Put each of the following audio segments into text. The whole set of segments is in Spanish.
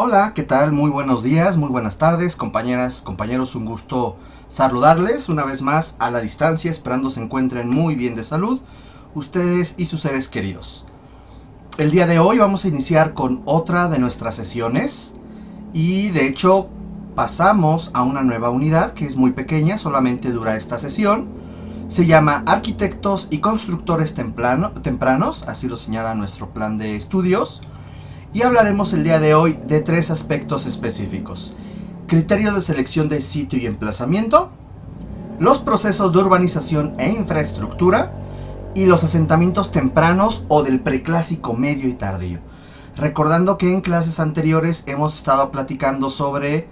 Hola, ¿qué tal? Muy buenos días, muy buenas tardes, compañeras, compañeros, un gusto saludarles una vez más a la distancia, esperando se encuentren muy bien de salud, ustedes y sus seres queridos. El día de hoy vamos a iniciar con otra de nuestras sesiones y de hecho pasamos a una nueva unidad que es muy pequeña, solamente dura esta sesión. Se llama Arquitectos y Constructores Tempranos, así lo señala nuestro plan de estudios. Y hablaremos el día de hoy de tres aspectos específicos: criterios de selección de sitio y emplazamiento, los procesos de urbanización e infraestructura y los asentamientos tempranos o del preclásico medio y tardío. Recordando que en clases anteriores hemos estado platicando sobre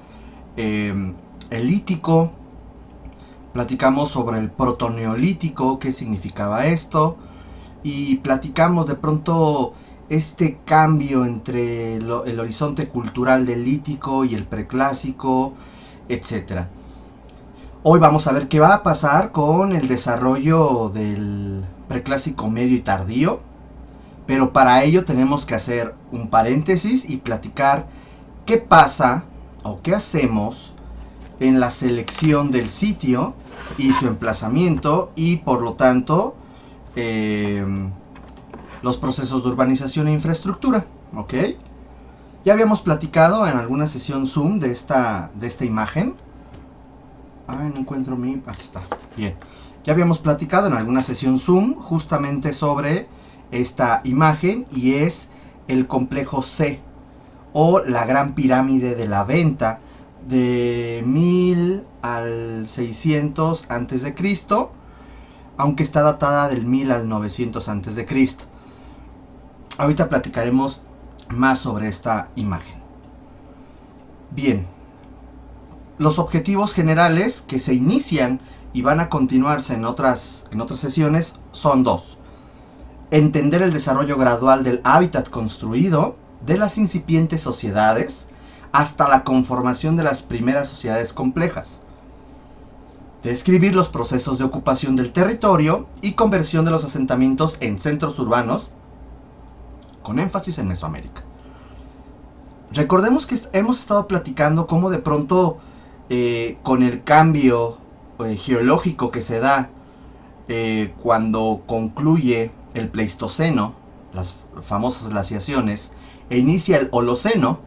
el lítico, platicamos sobre el protoneolítico, qué significaba esto, y platicamos de pronto este cambio entre el horizonte cultural del lítico y el preclásico, etc. Hoy vamos a ver qué va a pasar con el desarrollo del preclásico medio y tardío, pero para ello tenemos que hacer un paréntesis y platicar qué pasa o qué hacemos en la selección del sitio y su emplazamiento y por lo tanto los procesos de urbanización e infraestructura, ¿ok? Ya habíamos platicado en alguna sesión Zoom de esta imagen. Ay, no encuentro mi... Aquí está, bien. Ya habíamos platicado en alguna sesión Zoom justamente sobre esta imagen y es el complejo C o la Gran Pirámide de la Venta de 1000 al 600 antes de Cristo, aunque está datada del 1000 al 900 antes de Cristo. Ahorita platicaremos más sobre esta imagen. Bien, los objetivos generales que se inician y van a continuarse en otras sesiones son dos: entender el desarrollo gradual del hábitat construido, de las incipientes sociedades, hasta la conformación de las primeras sociedades complejas; describir los procesos de ocupación del territorio y conversión de los asentamientos en centros urbanos, con énfasis en Mesoamérica. Recordemos que hemos estado platicando cómo de pronto con el cambio geológico que se da cuando concluye el Pleistoceno, las famosas glaciaciones, e inicia el Holoceno,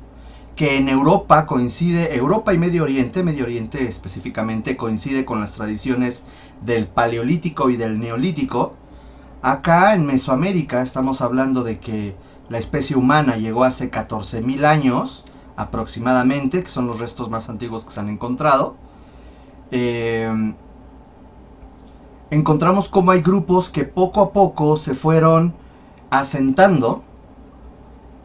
que en Europa coincide, Europa y Medio Oriente específicamente, coincide con las tradiciones del Paleolítico y del Neolítico. Acá en Mesoamérica estamos hablando de que la especie humana llegó hace 14.000 años aproximadamente, que son los restos más antiguos que se han encontrado. Encontramos cómo hay grupos que poco a poco se fueron asentando,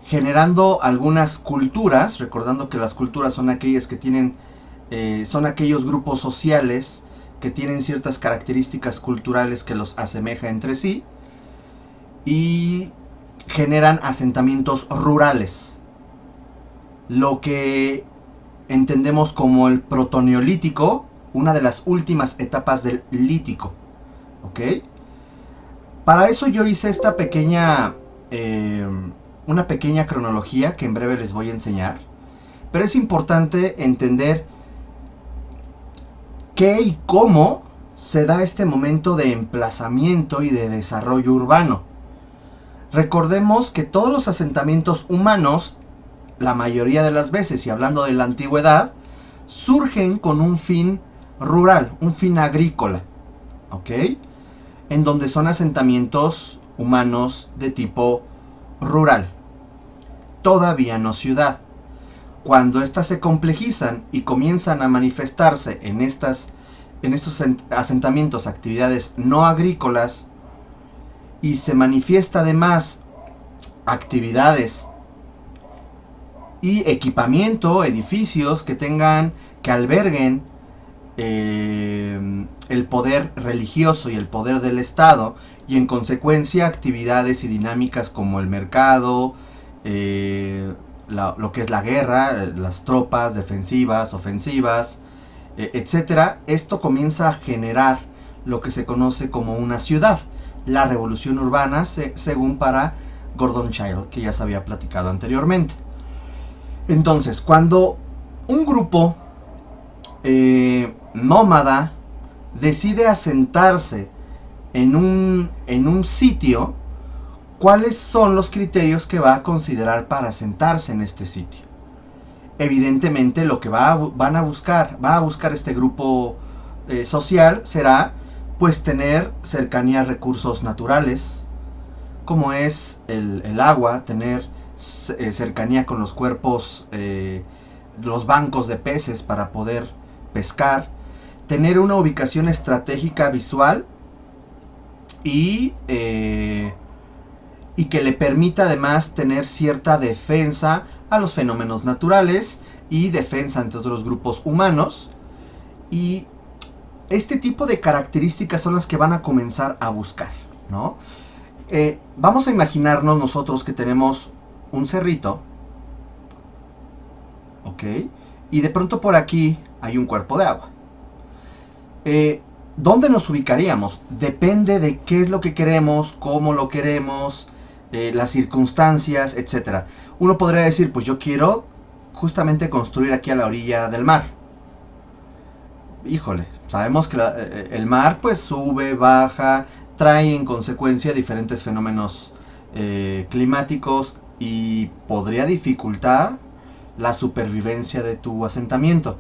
generando algunas culturas, recordando que las culturas son aquellas que tienen, son aquellos grupos sociales que tienen ciertas características culturales que los asemeja entre sí, y generan asentamientos rurales, lo que entendemos como el protoneolítico, una de las últimas etapas del lítico, ¿ok? Para eso yo hice esta pequeña, una pequeña cronología que en breve les voy a enseñar, pero es importante entender qué y cómo se da este momento de emplazamiento y de desarrollo urbano. Recordemos que todos los asentamientos humanos, la mayoría de las veces, y hablando de la antigüedad, surgen con un fin rural, un fin agrícola, ¿ok? En donde son asentamientos humanos de tipo rural, todavía no ciudad. Cuando éstas se complejizan y comienzan a manifestarse en estos asentamientos actividades no agrícolas, y se manifiesta además actividades y equipamiento, edificios que alberguen el poder religioso y el poder del Estado, y en consecuencia actividades y dinámicas como el mercado, lo que es la guerra, las tropas defensivas, ofensivas, etc. Esto comienza a generar lo que se conoce como una ciudad, la revolución urbana, según para Gordon Childe, que ya se había platicado anteriormente. Entonces, cuando un grupo nómada decide asentarse en un sitio, ¿cuáles son los criterios que va a considerar para asentarse en este sitio? Evidentemente lo que va a buscar este grupo social será pues tener cercanía a recursos naturales, como es el agua, tener cercanía con los cuerpos, los bancos de peces para poder pescar, tener una ubicación estratégica visual y que le permita además tener cierta defensa a los fenómenos naturales y defensa ante otros grupos humanos. Y este tipo de características son las que van a comenzar a buscar, ¿no? Vamos a imaginarnos nosotros que tenemos un cerrito, ¿ok? Y de pronto por aquí hay un cuerpo de agua. ¿Dónde nos ubicaríamos? Depende de qué es lo que queremos, cómo lo queremos, las circunstancias, etc. Uno podría decir, pues yo quiero justamente construir aquí a la orilla del mar. Híjole, sabemos que el mar pues sube, baja, trae en consecuencia diferentes fenómenos climáticos y podría dificultar la supervivencia de tu asentamiento.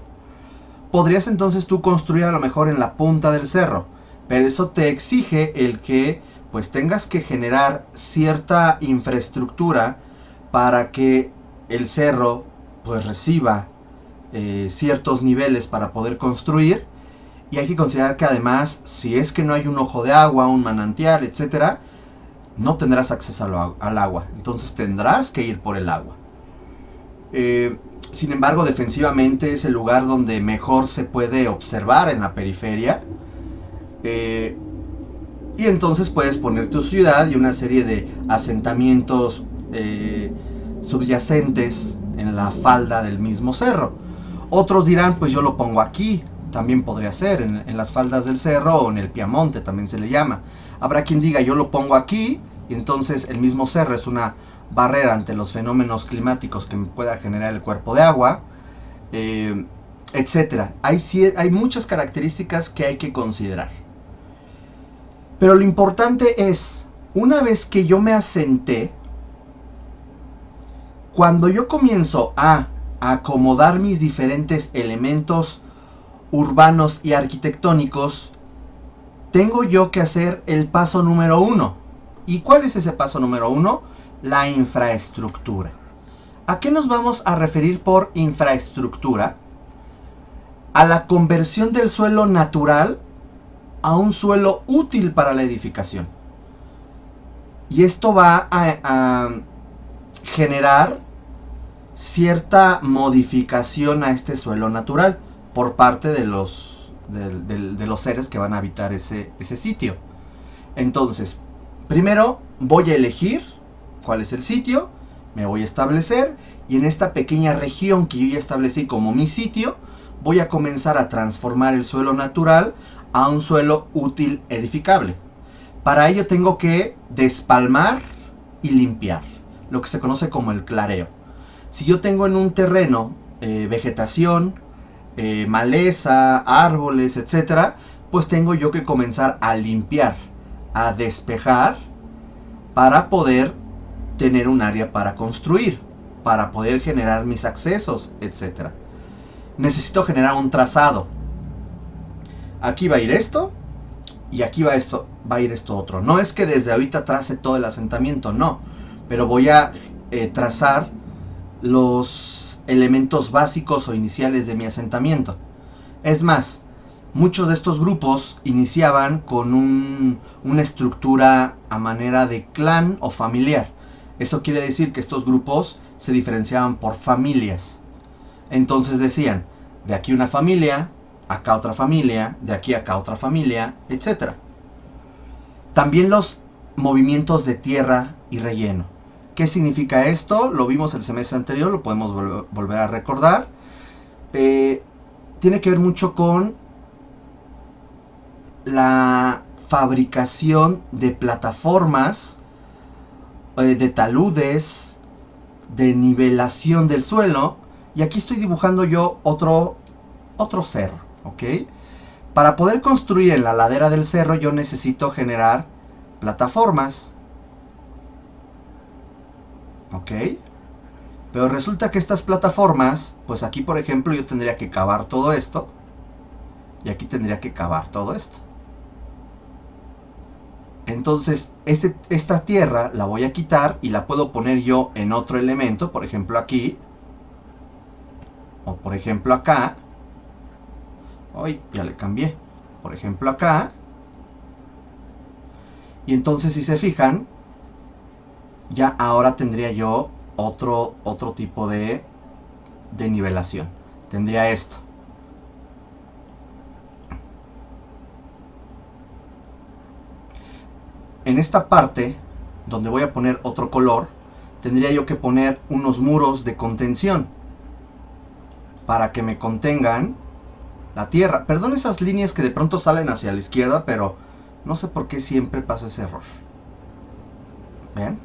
Podrías entonces tú construir a lo mejor en la punta del cerro, pero eso te exige el que pues tengas que generar cierta infraestructura para que el cerro pues reciba ciertos niveles para poder construir. Y hay que considerar que además, si es que no hay un ojo de agua, un manantial, etcétera, no tendrás acceso al agua. Entonces tendrás que ir por el agua. Sin embargo, defensivamente es el lugar donde mejor se puede observar en la periferia. Y entonces puedes poner tu ciudad y una serie de asentamientos subyacentes en la falda del mismo cerro. Otros dirán, pues yo lo pongo aquí. También podría ser en las faldas del cerro o en el piamonte, también se le llama. Habrá quien diga, yo lo pongo aquí, y entonces el mismo cerro es una barrera ante los fenómenos climáticos que pueda generar el cuerpo de agua, etc. Hay muchas características que hay que considerar. Pero lo importante es, una vez que yo me asenté, cuando yo comienzo a acomodar mis diferentes elementos urbanos y arquitectónicos, tengo yo que hacer el paso número 1. ¿Y cuál es ese paso número 1? La infraestructura. ¿A qué nos vamos a referir por infraestructura? A la conversión del suelo natural a un suelo útil para la edificación. Y esto va a generar cierta modificación a este suelo natural por parte de los seres que van a habitar ese sitio. Entonces, primero voy a elegir cuál es el sitio, me voy a establecer, y en esta pequeña región que yo ya establecí como mi sitio, voy a comenzar a transformar el suelo natural a un suelo útil edificable. Para ello tengo que despalmar y limpiar, lo que se conoce como el clareo. Si yo tengo en un terreno vegetación, maleza, árboles, etcétera, pues tengo yo que comenzar a limpiar, a despejar, para poder tener un área para construir, para poder generar mis accesos, etcétera. Necesito generar un trazado. Aquí va a ir esto y aquí va a ir esto otro. No es que desde ahorita trace todo el asentamiento, no, pero voy a trazar los elementos básicos o iniciales de mi asentamiento. Es más, muchos de estos grupos iniciaban con una estructura a manera de clan o familiar. Eso quiere decir que estos grupos se diferenciaban por familias. Entonces decían, de aquí una familia, acá otra familia, de aquí acá otra familia, etc. También los movimientos de tierra y relleno. ¿Qué significa esto? Lo vimos el semestre anterior, lo podemos volver a recordar. Tiene que ver mucho con la fabricación de plataformas, de taludes, de nivelación del suelo. Y aquí estoy dibujando yo otro cerro, ¿ok? Para poder construir en la ladera del cerro yo necesito generar plataformas, ¿ok? Pero resulta que estas plataformas, pues aquí por ejemplo yo tendría que cavar todo esto. Y aquí tendría que cavar todo esto. Entonces esta tierra la voy a quitar y la puedo poner yo en otro elemento. Por ejemplo aquí. O por ejemplo acá. Uy, ya le cambié. Por ejemplo acá. Y entonces si se fijan, ya ahora tendría yo otro tipo de nivelación. Tendría esto. En esta parte, donde voy a poner otro color, tendría yo que poner unos muros de contención para que me contengan la tierra. Perdón esas líneas que de pronto salen hacia la izquierda, pero no sé por qué siempre pasa ese error. ¿Ven?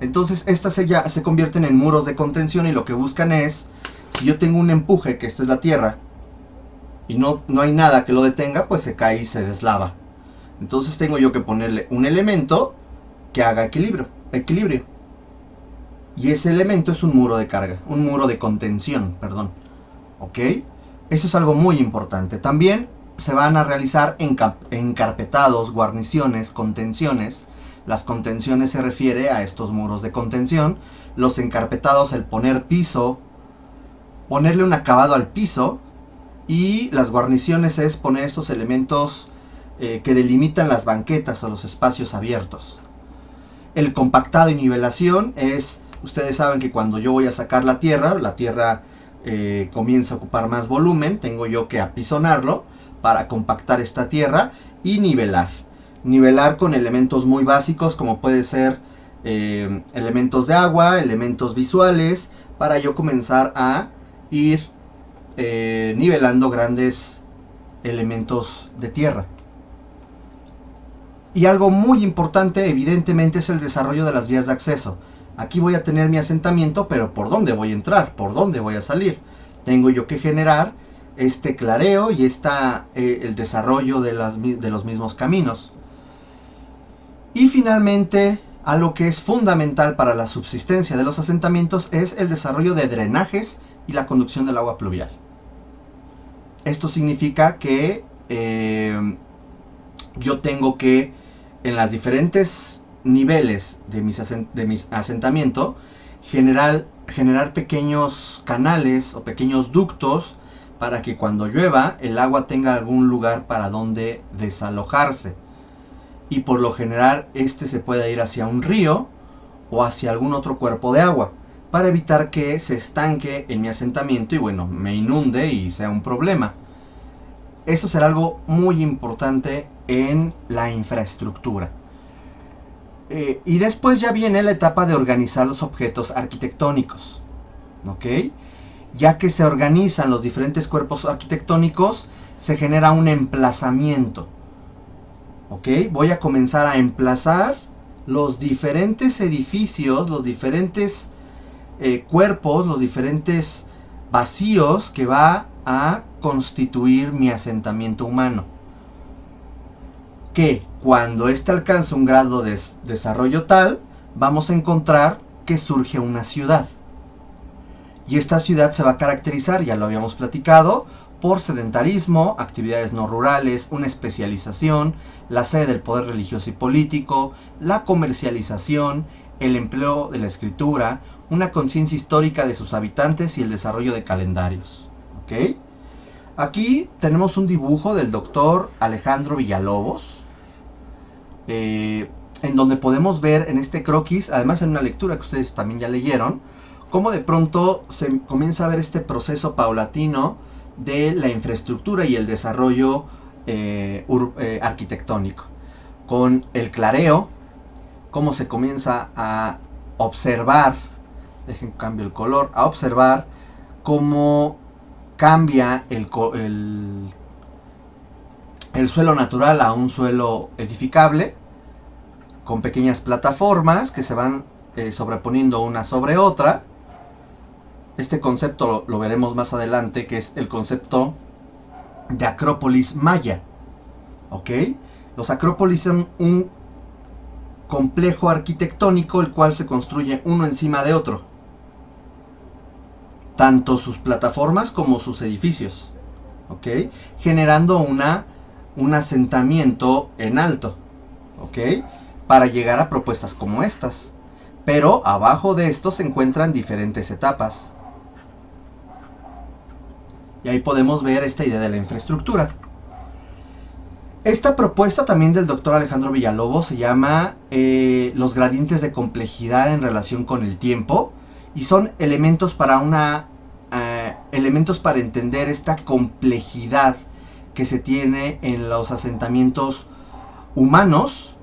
Entonces estas ya se convierten en muros de contención y lo que buscan es, si yo tengo un empuje, que esta es la tierra, y no hay nada que lo detenga, pues se cae y se deslava. Entonces tengo yo que ponerle un elemento que haga equilibrio. Y ese elemento es un muro de carga, un muro de contención, perdón. ¿Ok? Eso es algo muy importante. También se van a realizar encarpetados, guarniciones, contenciones. Las contenciones se refiere a estos muros de contención. Los encarpetados, el poner piso, ponerle un acabado al piso. Y las guarniciones es poner estos elementos que delimitan las banquetas o los espacios abiertos. El compactado y nivelación es, ustedes saben que cuando yo voy a sacar la tierra comienza a ocupar más volumen, tengo yo que apisonarlo para compactar esta tierra y nivelar. Nivelar con elementos muy básicos como puede ser elementos de agua, elementos visuales, para yo comenzar a ir nivelando grandes elementos de tierra. Y algo muy importante, evidentemente, es el desarrollo de las vías de acceso. Aquí voy a tener mi asentamiento, pero ¿por dónde voy a entrar? ¿Por dónde voy a salir? Tengo yo que generar este clareo y el desarrollo de los mismos caminos. Y finalmente, algo que es fundamental para la subsistencia de los asentamientos es el desarrollo de drenajes y la conducción del agua pluvial. Esto significa que yo tengo que, en las diferentes niveles de mis asentamientos, generar pequeños canales o pequeños ductos para que cuando llueva el agua tenga algún lugar para donde desalojarse. Y por lo general se puede ir hacia un río o hacia algún otro cuerpo de agua, para evitar que se estanque en mi asentamiento y bueno, me inunde y sea un problema. Eso será algo muy importante en la infraestructura. Y después ya viene la etapa de organizar los objetos arquitectónicos. ¿Ok? Ya que se organizan los diferentes cuerpos arquitectónicos, se genera un emplazamiento. ¿Ok? Voy a comenzar a emplazar los diferentes edificios, los diferentes cuerpos, los diferentes vacíos que va a constituir mi asentamiento humano. Que cuando éste alcanza un grado de desarrollo tal, vamos a encontrar que surge una ciudad. Y esta ciudad se va a caracterizar, ya lo habíamos platicado, por sedentarismo, actividades no rurales, una especialización, la sede del poder religioso y político, la comercialización, el empleo de la escritura, una conciencia histórica de sus habitantes y el desarrollo de calendarios. ¿Ok? Aquí tenemos un dibujo del doctor Alejandro Villalobos, en donde podemos ver en este croquis, además en una lectura que ustedes también ya leyeron, cómo de pronto se comienza a ver este proceso paulatino de la infraestructura y el desarrollo arquitectónico. Con el clareo, cómo se comienza a observar, dejen cambio el color, a observar cómo cambia el suelo natural a un suelo edificable, con pequeñas plataformas que se van sobreponiendo una sobre otra. Este concepto lo veremos más adelante, que es el concepto de acrópolis maya. ¿Ok? Los acrópolis son un complejo arquitectónico el cual se construye uno encima de otro. Tanto sus plataformas como sus edificios. ¿Ok? Generando un asentamiento en alto. ¿Ok? Para llegar a propuestas como estas. Pero abajo de esto se encuentran diferentes etapas. Y ahí podemos ver esta idea de la infraestructura. Esta propuesta también del doctor Alejandro Villalobos se llama los gradientes de complejidad en relación con el tiempo. Y son elementos para elementos para entender esta complejidad que se tiene en los asentamientos humanos.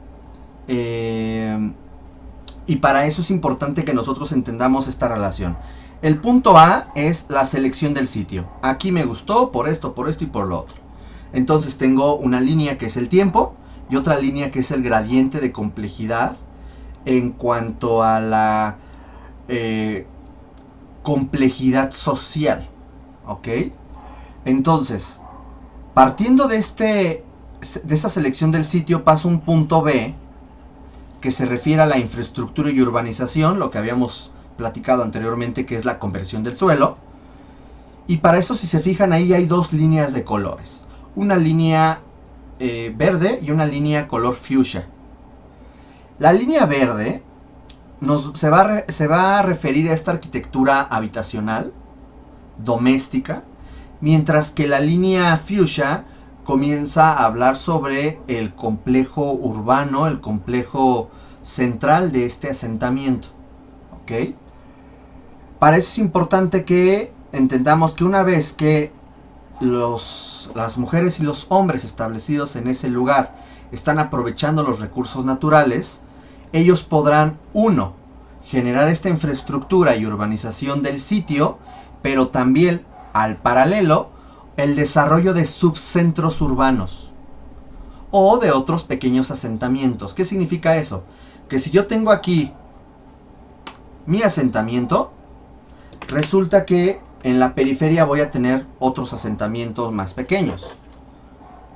Y para eso es importante que nosotros entendamos esta relación. El punto A es la selección del sitio. Aquí me gustó por esto y por lo otro. Entonces tengo una línea que es el tiempo y otra línea que es el gradiente de complejidad en cuanto a la complejidad social. ¿Ok? Entonces, partiendo de esta selección del sitio, paso a un punto B que se refiere a la infraestructura y urbanización, lo que habíamos platicado anteriormente, que es la conversión del suelo. Y para eso, si se fijan, ahí hay dos líneas de colores. Una línea verde y una línea color fuchsia. La línea verde se va a referir a esta arquitectura habitacional, doméstica, mientras que la línea fuchsia comienza a hablar sobre el complejo urbano, el complejo central de este asentamiento. ¿Ok? Para eso es importante que entendamos que una vez que las mujeres y los hombres establecidos en ese lugar están aprovechando los recursos naturales, ellos podrán, uno, generar esta infraestructura y urbanización del sitio, pero también, al paralelo, el desarrollo de subcentros urbanos o de otros pequeños asentamientos. ¿Qué significa eso? Que si yo tengo aquí mi asentamiento, resulta que en la periferia voy a tener otros asentamientos más pequeños,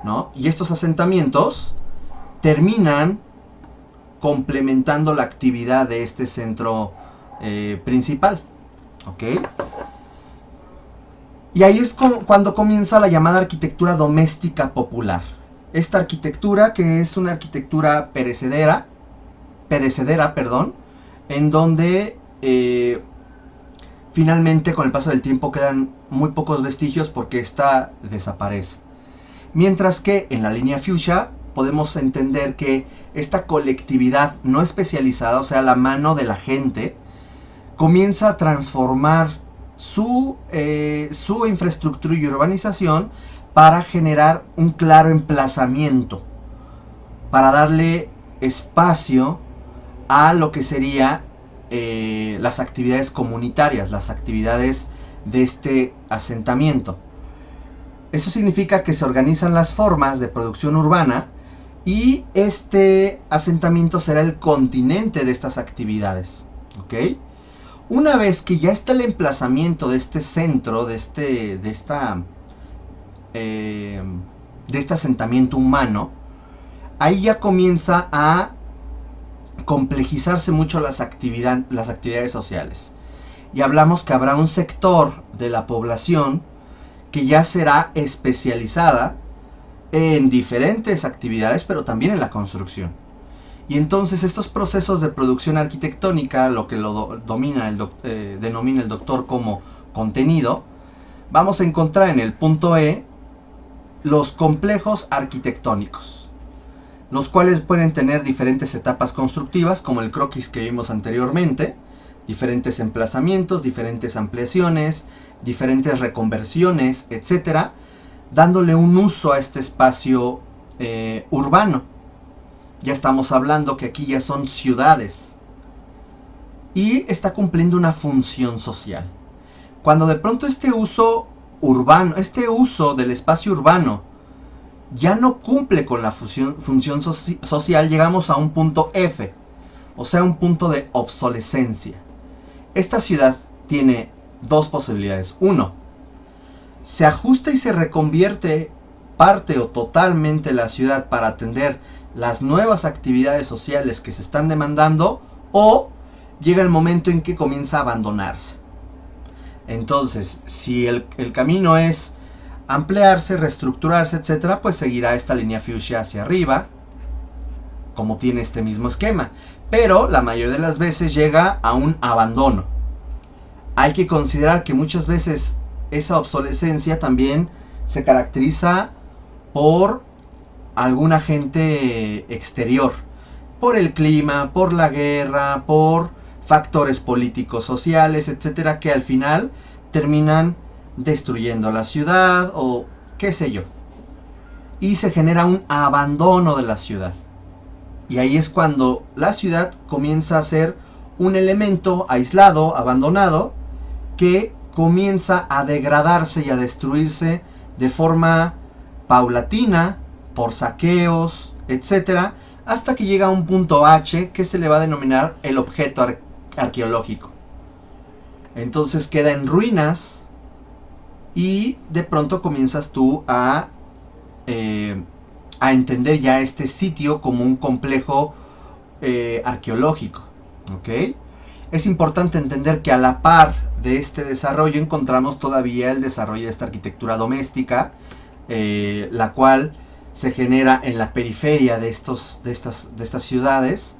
¿no? Y estos asentamientos terminan complementando la actividad de este centro principal, ¿ok? Y ahí es cuando comienza la llamada arquitectura doméstica popular. Esta arquitectura, que es una arquitectura perecedera, en donde finalmente con el paso del tiempo quedan muy pocos vestigios porque esta desaparece. Mientras que en la línea fuchsia podemos entender que esta colectividad no especializada, o sea, la mano de la gente, comienza a transformar su infraestructura y urbanización para generar un claro emplazamiento, para darle espacio a lo que sería las actividades comunitarias, las actividades de este asentamiento. Eso significa que se organizan las formas de producción urbana y este asentamiento será el continente de estas actividades. ¿Ok? Una vez que ya está el emplazamiento de este centro, de este asentamiento humano, ahí ya comienza a complejizarse mucho las actividades sociales. Y hablamos que habrá un sector de la población que ya será especializada en diferentes actividades, pero también en la construcción. Y entonces estos procesos de producción arquitectónica, lo que denomina el doctor como contenido, vamos a encontrar en el punto E los complejos arquitectónicos, los cuales pueden tener diferentes etapas constructivas, como el croquis que vimos anteriormente, diferentes emplazamientos, diferentes ampliaciones, diferentes reconversiones, etcétera, dándole un uso a este espacio urbano. Ya estamos hablando que aquí ya son ciudades y está cumpliendo una función social. Cuando de pronto este uso urbano, este uso del espacio urbano ya no cumple con la función social, llegamos a un punto F. o sea, un punto de obsolescencia. Esta ciudad tiene dos posibilidades. Uno, se ajusta y se reconvierte parte o totalmente la ciudad para atender las nuevas actividades sociales que se están demandando, o llega el momento en que comienza a abandonarse. Entonces, si el camino es ampliarse, reestructurarse, etcétera, pues seguirá esta línea fuchsia hacia arriba, como tiene este mismo esquema. Pero la mayoría de las veces llega a un abandono. Hay que considerar que muchas veces esa obsolescencia también se caracteriza por algún agente exterior, por el clima, por la guerra, por factores políticos, sociales, etcétera, que al final terminan destruyendo la ciudad o qué sé yo. Y se genera un abandono de la ciudad. Y ahí es cuando la ciudad comienza a ser un elemento aislado, abandonado, que comienza a degradarse y a destruirse de forma paulatina, por saqueos, etcétera, hasta que llega a un punto H que se le va a denominar el objeto arqueológico. Entonces queda en ruinas y de pronto comienzas tú a entender ya este sitio como un complejo arqueológico. ¿Ok? Es importante entender que a la par de este desarrollo encontramos todavía el desarrollo de esta arquitectura doméstica, la cual se genera en la periferia de estas ciudades,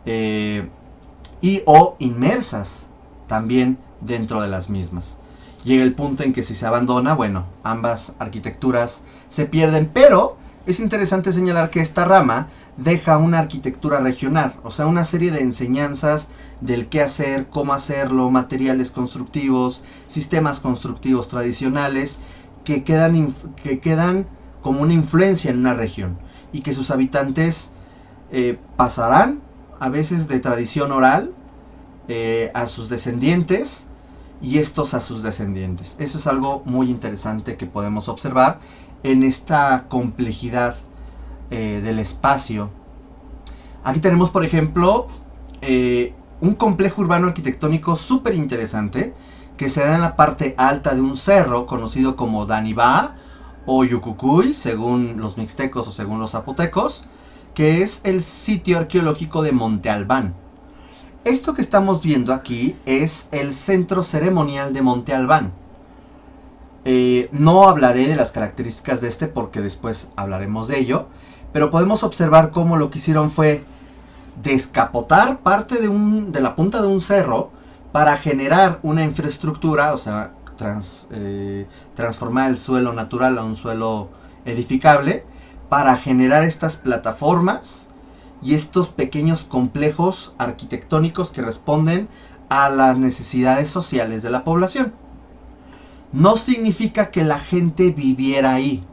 y o inmersas también dentro de las mismas. Llega el punto en que si se abandona, bueno, ambas arquitecturas se pierden, pero es interesante señalar que esta rama deja una arquitectura regional, o sea, una serie de enseñanzas del qué hacer, cómo hacerlo, materiales constructivos, sistemas constructivos tradicionales, que quedan como una influencia en una región y que sus habitantes pasarán a veces de tradición oral a sus descendientes y estos a sus descendientes. Eso es algo muy interesante que podemos observar en esta complejidad del espacio. Aquí tenemos, por ejemplo, un complejo urbano arquitectónico súper interesante que se da en la parte alta de un cerro conocido como Danibá o Yucucuy, según los mixtecos o según los zapotecos, que es el sitio arqueológico de Monte Albán. Esto que estamos viendo aquí es el centro ceremonial de Monte Albán. No hablaré de las características de este porque después hablaremos de ello, pero podemos observar cómo lo que hicieron fue descapotar parte de la punta de un cerro para generar una infraestructura, o sea, transformar el suelo natural a un suelo edificable, para generar estas plataformas y estos pequeños complejos arquitectónicos que responden a las necesidades sociales de la población. No significa que la gente viviera ahí.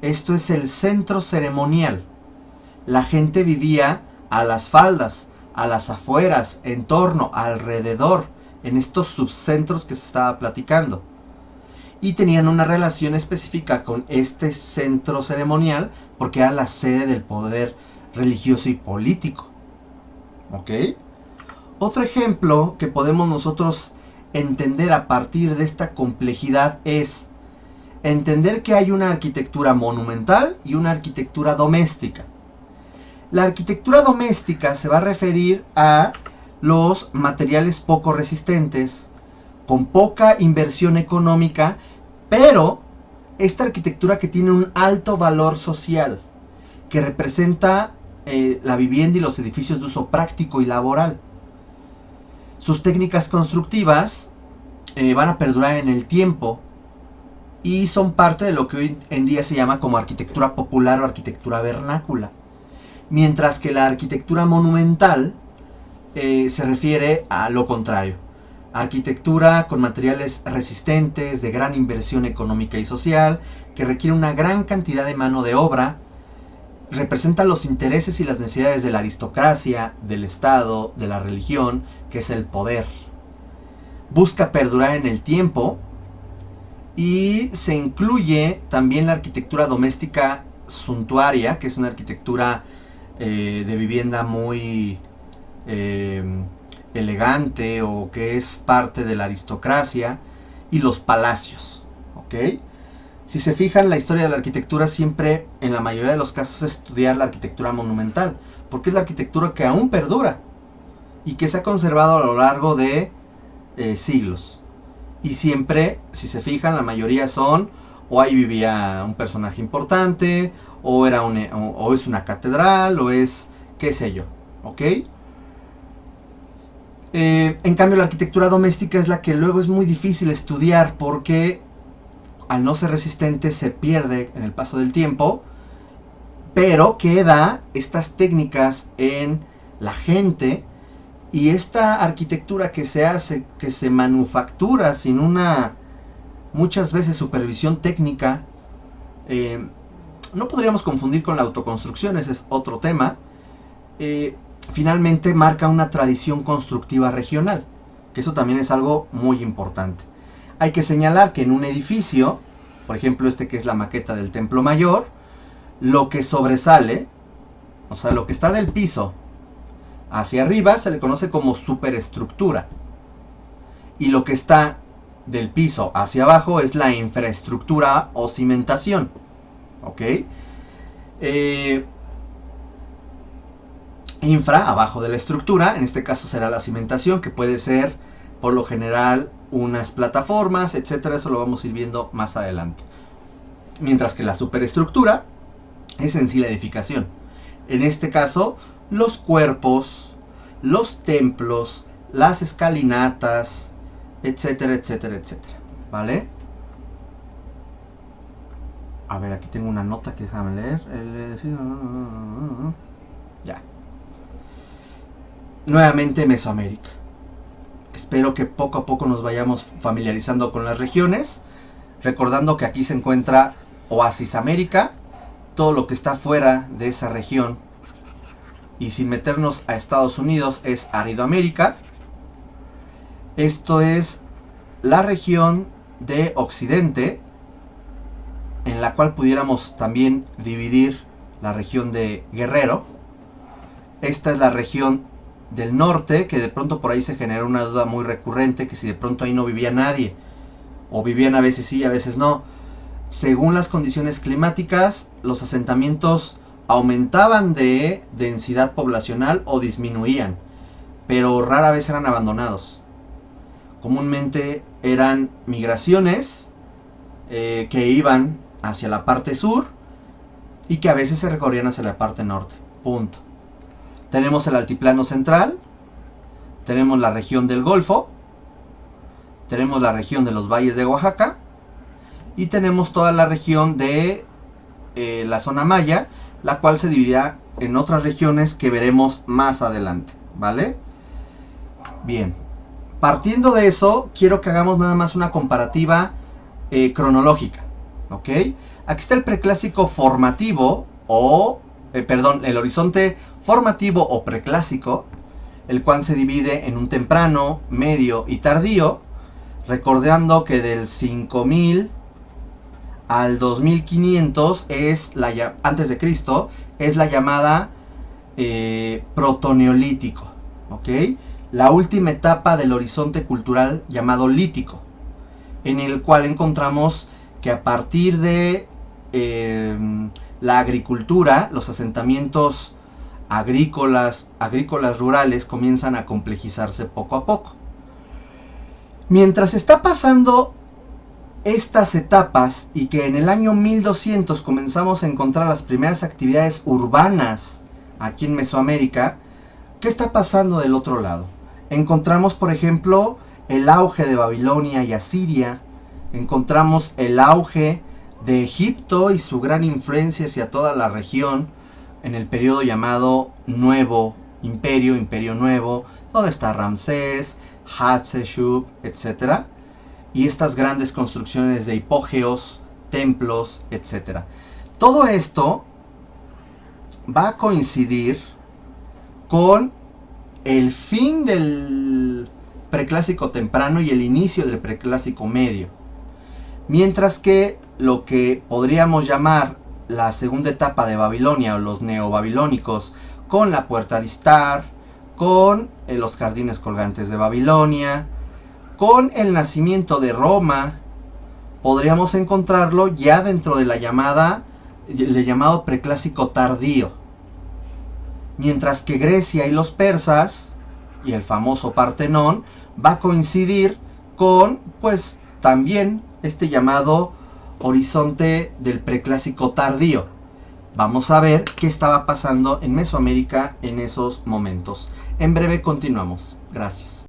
Esto es el centro ceremonial. La gente vivía a las faldas, a las afueras, en torno, alrededor, en estos subcentros que se estaba platicando. Y tenían una relación específica con este centro ceremonial porque era la sede del poder religioso y político. ¿Ok? Otro ejemplo que podemos nosotros entender a partir de esta complejidad es entender que hay una arquitectura monumental y una arquitectura doméstica. La arquitectura doméstica se va a referir a los materiales poco resistentes, con poca inversión económica, pero esta arquitectura que tiene un alto valor social, que representa la vivienda y los edificios de uso práctico y laboral. Sus técnicas constructivas van a perdurar en el tiempo y son parte de lo que hoy en día se llama como arquitectura popular o arquitectura vernácula. Mientras que la arquitectura monumental se refiere a lo contrario. Arquitectura con materiales resistentes, de gran inversión económica y social, que requiere una gran cantidad de mano de obra, representa los intereses y las necesidades de la aristocracia, del Estado, de la religión, que es el poder. Busca perdurar en el tiempo y se incluye también la arquitectura doméstica suntuaria, que es una arquitectura de vivienda muy eh, elegante o que es parte de la aristocracia, y los palacios, ¿ok? Si se fijan, la historia de la arquitectura siempre, en la mayoría de los casos, es estudiar la arquitectura monumental, porque es la arquitectura que aún perdura y que se ha conservado a lo largo de siglos. Y siempre, si se fijan, la mayoría son, o ahí vivía un personaje importante, o es una catedral, o es qué sé yo, ¿ok? En cambio, la arquitectura doméstica es la que luego es muy difícil estudiar, porque al no ser resistente se pierde en el paso del tiempo, pero queda estas técnicas en la gente, y esta arquitectura que se hace, que se manufactura sin una, muchas veces, supervisión técnica, no podríamos confundir con la autoconstrucción, ese es otro tema, finalmente marca una tradición constructiva regional, que eso también es algo muy importante. Hay que señalar que en un edificio, por ejemplo este que es la maqueta del Templo Mayor, lo que sobresale, o sea, lo que está del piso hacia arriba, se le conoce como superestructura, y lo que está del piso hacia abajo es la infraestructura o cimentación, ¿ok? Infra, abajo de la estructura, en este caso será la cimentación, que puede ser por lo general unas plataformas, etcétera. Eso lo vamos a ir viendo más adelante. Mientras que la superestructura es en sí la edificación. En este caso, los cuerpos, los templos, las escalinatas, etcétera, etcétera, etcétera. ¿Vale? A ver, aquí tengo una nota que déjame leer. Ya. Nuevamente Mesoamérica. Espero que poco a poco nos vayamos familiarizando con las regiones, recordando que aquí se encuentra Oasis América, todo lo que está fuera de esa región, y sin meternos a Estados Unidos, es Aridoamérica. Esto es la región de Occidente, en la cual pudiéramos también dividir la región de Guerrero. Esta es la región del norte, que de pronto por ahí se genera una duda muy recurrente, que si de pronto ahí no vivía nadie, o vivían a veces sí, a veces no. Según las condiciones climáticas, los asentamientos aumentaban de densidad poblacional o disminuían, pero rara vez eran abandonados. Comúnmente eran migraciones que iban hacia la parte sur y que a veces se recorrían hacia la parte norte. Punto. Tenemos el altiplano central, tenemos la región del Golfo, tenemos la región de los valles de Oaxaca y tenemos toda la región de la zona maya, la cual se dividirá en otras regiones que veremos más adelante, ¿vale? Bien, partiendo de eso, quiero que hagamos nada más una comparativa cronológica, ¿ok? Aquí está el preclásico formativo o... el horizonte formativo o preclásico, el cual se divide en un temprano, medio y tardío, recordando que del 5000 al 2500 es antes de Cristo, es la llamada protoneolítico, ¿ok? La última etapa del horizonte cultural llamado lítico, en el cual encontramos que a partir de la agricultura, los asentamientos agrícolas rurales comienzan a complejizarse poco a poco. Mientras está pasando estas etapas y que en el año 1200 comenzamos a encontrar las primeras actividades urbanas aquí en Mesoamérica, ¿qué está pasando del otro lado? Encontramos, por ejemplo, el auge de Babilonia y Asiria, encontramos el auge de Egipto y su gran influencia hacia toda la región en el periodo llamado Nuevo Imperio, Imperio Nuevo, donde está Ramsés, Hatshepsut, etc. Y estas grandes construcciones de hipógeos, templos, etc. Todo esto va a coincidir con el fin del preclásico temprano y el inicio del preclásico medio. Mientras que lo que podríamos llamar la segunda etapa de Babilonia o los neobabilónicos, con la puerta de Istar, con los jardines colgantes de Babilonia, con el nacimiento de Roma. Podríamos encontrarlo ya dentro de el llamado preclásico tardío. Mientras que Grecia y los persas, y el famoso Partenón, va a coincidir con, pues, también este llamado horizonte del preclásico tardío. Vamos a ver qué estaba pasando en Mesoamérica en esos momentos. En breve continuamos. Gracias.